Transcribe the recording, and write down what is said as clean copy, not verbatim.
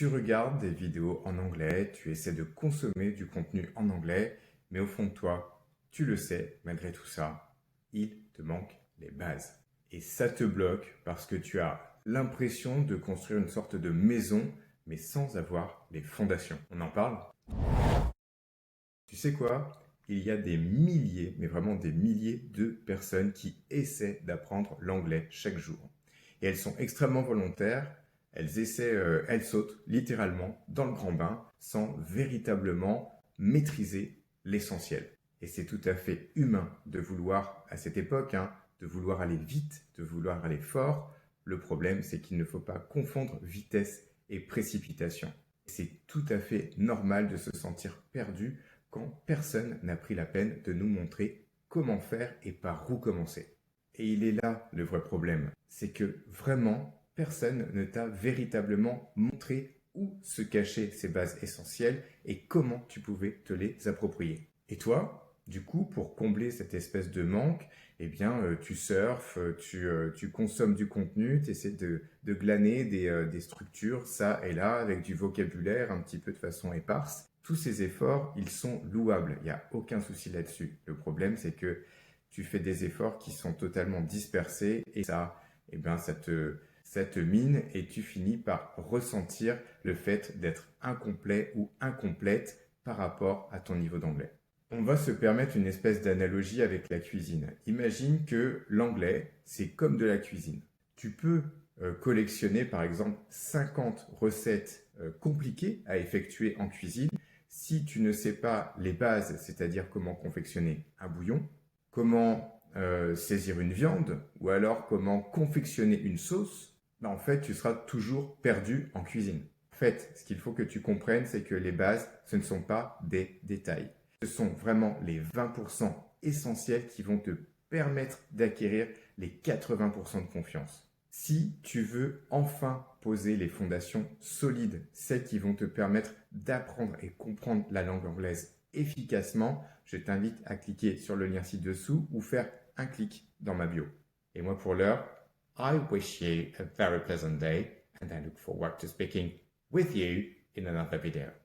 Tu regardes des vidéos en anglais, tu essaies de consommer du contenu en anglais, mais au fond de toi, tu le sais, malgré tout ça, il te manque les bases. Et ça te bloque parce que tu as l'impression de construire une sorte de maison, mais sans avoir les fondations. On en parle? Tu sais quoi? Il y a des milliers, mais vraiment des milliers de personnes qui essaient d'apprendre l'anglais chaque jour. Et elles sont extrêmement volontaires, elles sautent littéralement dans le grand bain sans véritablement maîtriser l'essentiel. Et c'est tout à fait humain de vouloir, à cette époque, de vouloir aller vite, de vouloir aller fort. Le problème, c'est qu'il ne faut pas confondre vitesse et précipitation. C'est tout à fait normal de se sentir perdu quand personne n'a pris la peine de nous montrer comment faire et par où commencer. Et il est là le vrai problème, c'est que vraiment personne ne t'a véritablement montré où se cachaient ces bases essentielles et comment tu pouvais te les approprier. Et toi, du coup, pour combler cette espèce de manque, eh bien, tu surfes, tu consommes du contenu, tu essaies de glaner des structures, ça et là, avec du vocabulaire un petit peu de façon éparse. Tous ces efforts, ils sont louables, il n'y a aucun souci là-dessus. Le problème, c'est que tu fais des efforts qui sont totalement dispersés et ça, eh bien, ça te mine et tu finis par ressentir le fait d'être incomplet ou incomplète par rapport à ton niveau d'anglais. On va se permettre une espèce d'analogie avec la cuisine. Imagine que l'anglais, c'est comme de la cuisine. Tu peux collectionner par exemple 50 recettes compliquées à effectuer en cuisine. Si tu ne sais pas les bases, c'est-à-dire comment confectionner un bouillon, comment saisir une viande, ou alors comment confectionner une sauce, en fait, tu seras toujours perdu en cuisine. En fait, ce qu'il faut que tu comprennes, c'est que les bases, ce ne sont pas des détails. Ce sont vraiment les 20% essentiels qui vont te permettre d'acquérir les 80% de confiance. Si tu veux enfin poser les fondations solides, celles qui vont te permettre d'apprendre et comprendre la langue anglaise efficacement, je t'invite à cliquer sur le lien ci-dessous ou faire un clic dans ma bio. Et moi pour l'heure, I wish you a very pleasant day and I look forward to speaking with you in another video.